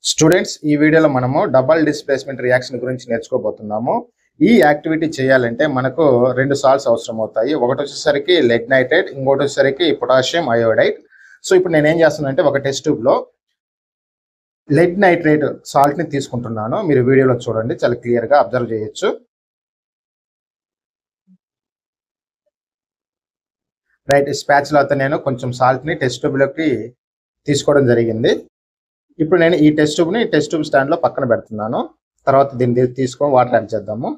Students ఈ వీడియోలో మనము డబుల్ డిస్ప్లేస్మెంట్ రియాక్షన్ గురించి నేర్చుకోబోతున్నాము. ఈ యాక్టివిటీ చేయాలంటే మనకు రెండు సాల్ట్స్ అవసరం అవుతాయి. ఒకటి వచ్చేసరికి లెడ్ నైట్రేట్, ఇంకోటి వచ్చేసరికి పొటాషియం అయోడైడ్. సో ఇప్పుడు నేను ఏం చేస్తున్నానంటే ఒక టెస్ట్ ట్యూబ్లో లెడ్ నైట్రేట్ సాల్ట్ని తీసుకుంటున్నాను. మీరు వీడియోలో చూడండి, చాలా క్లియర్గా అబ్జర్వ్ చేయొచ్చు. రైట్, స్పాచులాతో నేను కొంచెం సాల్ట్ని టెస్ట్ ట్యూబ్లోకి తీసుకోవడం జరిగింది. ఇప్పుడు నేను ఈ టెస్ట్ ట్యూబ్ స్టాండ్లో పక్కన పెడుతున్నాను. తర్వాత దీన్ని తీసుకొని వాటర్ యాడ్ చేద్దాము.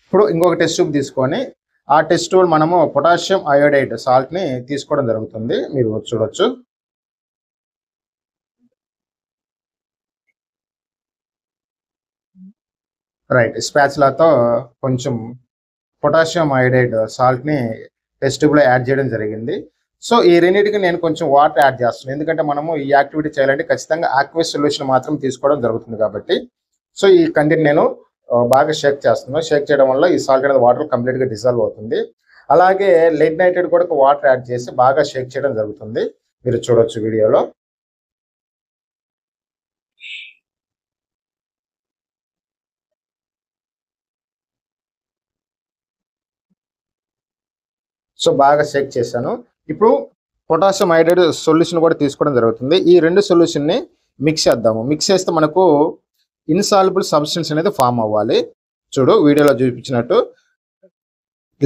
ఇప్పుడు ఇంకొక టెస్ట్ ట్యూబ్ తీసుకొని ఆ టెస్ట్ ట్యూబ్ మనము పొటాషియం అయోడైడ్ సాల్ట్ని తీసుకోవడం జరుగుతుంది. మీరు చూడొచ్చు. రైట్, స్పాచులాతో కొంచెం పొటాషియం అయోడైడ్ సాల్ట్ని టెస్ట్ ట్యూబ్లో యాడ్ చేయడం జరిగింది. సో ఈ రెండింటికి నేను కొంచెం వాటర్ యాడ్ చేస్తున్నాను, ఎందుకంటే మనము ఈ యాక్టివిటీ చేయాలంటే ఖచ్చితంగా ఆక్వస్ సొల్యూషన్ మాత్రం తీసుకోవడం జరుగుతుంది కాబట్టి. సో ఈ కంటెంట్ నేను బాగా షేక్ చేస్తున్నాను. షేక్ చేయడం వల్ల ఈ సాల్ట్ అనేది వాటర్ కంప్లీట్గా డిజాల్వ్ అవుతుంది. అలాగే లెడ్ నైట్రేట్ కూడా వాటర్ యాడ్ చేసి బాగా షేక్ చేయడం జరుగుతుంది. మీరు చూడొచ్చు వీడియోలో. సో బాగా షేక్ చేశాను. ఇప్పుడు పొటాషియం అయోడైడ్ సొల్యూషన్ కూడా తీసుకోవడం జరుగుతుంది. ఈ రెండు సొల్యూషన్ని మిక్స్ చేద్దాము. మిక్స్ చేస్తే మనకు ఇన్సాల్యుబుల్ సబ్స్టెన్స్ అనేది ఫామ్ అవ్వాలి. చూడు వీడియోలో చూపించినట్టు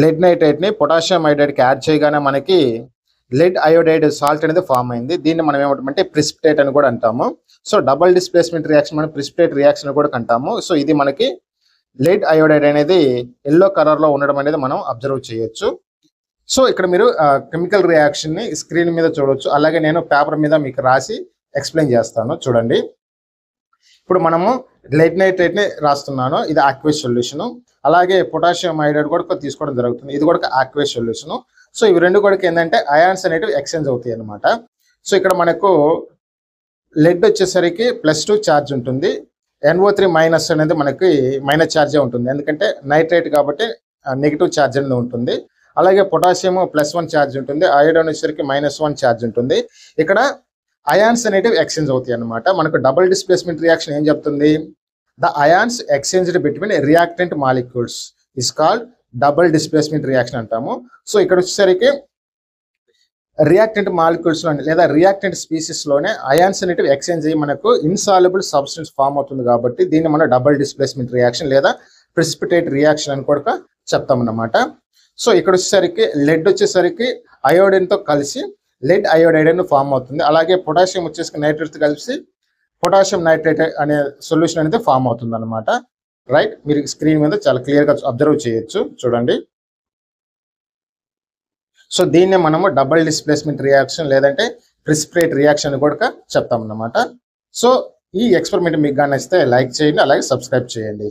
లెడ్ నైట్రేట్ని పొటాషియం అయోడైడ్కి యాడ్ చేయగానే మనకి లెడ్ అయోడైడ్ సాల్ట్ అనేది ఫామ్ అయింది. దీన్ని మనం ఏమంటామంటే ప్రిసిపిటేట్ అని కూడా అంటాము. సో డబుల్ డిస్ప్లేస్మెంట్ రియాక్షన్ మనం ప్రిసిపిటేట్ రియాక్షన్ కూడా అంటాము. సో ఇది మనకి లెడ్ అయోడైడ్ అనేది ఎల్లో కలర్లో ఉండడం అనేది మనం అబ్జర్వ్ చేయొచ్చు. సో ఇక్కడ మీరు కెమికల్ రియాక్షన్ని స్క్రీన్ మీద చూడవచ్చు. అలాగే నేను పేపర్ మీద మీకు రాసి ఎక్స్ప్లెయిన్ చేస్తాను. చూడండి, ఇప్పుడు మనము లెడ్ నైట్రేట్ని రాస్తున్నాను. ఇది ఆక్వస్ సొల్యూషను. అలాగే పొటాషియం అయోడైడ్ కూడా తీసుకోవడం జరుగుతుంది. ఇది కూడా ఆక్వస్ సొల్యూషను. సో ఇవి రెండు కూడా ఏంటంటే అయాన్స్ అనేటివి ఎక్స్చేంజ్ అవుతాయి అన్నమాట. సో ఇక్కడ మనకు లెడ్ వచ్చేసరికి +2 ఛార్జ్ ఉంటుంది. NO3- అనేది మనకి మైనస్ ఛార్జే ఉంటుంది, ఎందుకంటే నైట్రేట్ కాబట్టి నెగిటివ్ ఛార్జ్ అనేది ఉంటుంది. అలాగే పొటాషియం +1 ఛార్జ్ ఉంటుంది. అయోడైన్ వచ్చేసరికి -1 ఛార్జ్ ఉంటుంది. ఇక్కడ అయాన్స్ అనేటివి ఎక్స్చేంజ్ అవుతాయి అన్నమాట. మనకు డబుల్ డిస్ప్లేస్మెంట్ రియాక్షన్ ఏం చెప్తుంది? The ions exchanged between reactant molecules is called double displacement reaction అంటాము. సో ఇక్కడ వచ్చేసరికి రియాక్టెంట్ మాలిక్యూల్స్లోనే లేదా రియాక్టెంట్ స్పీసీస్లోనే అయాన్స్ అనేటివి ఎక్స్చేంజ్ అయ్యి మనకు ఇన్సాల్యుబుల్ సబ్స్టెన్స్ ఫామ్ అవుతుంది కాబట్టి దీన్ని మనం డబుల్ డిస్ప్లేస్మెంట్ రియాక్షన్ లేదా ప్రిసిపిటేట్ రియాక్షన్ అని కూడా చెప్తామన్నమాట. సో ఇక్కడ వచ్చేసరికి లెడ్ వచ్చేసరికి అయోడిన్తో కలిసి లెడ్ అయోడైడ్ అని ఫామ్ అవుతుంది. అలాగే పొటాషియం వచ్చేసరికి నైట్రేట్తో కలిసి పొటాషియం నైట్రేట్ అనే సొల్యూషన్ అనేది ఫామ్ అవుతుంది అనమాట. రైట్, మీరు స్క్రీన్ మీద చాలా క్లియర్గా అబ్జర్వ్ చేయొచ్చు. చూడండి, సో దీన్నే మనము డబుల్ డిస్ప్లేస్మెంట్ రియాక్షన్ లేదంటే ప్రిసిపిటేట్ రియాక్షన్ కూడా చెప్తామన్నమాట. సో ఈ ఎక్స్పెరిమెంట్ మీకు నచ్చితే లైక్ చేయండి, అలాగే సబ్స్క్రైబ్ చేయండి.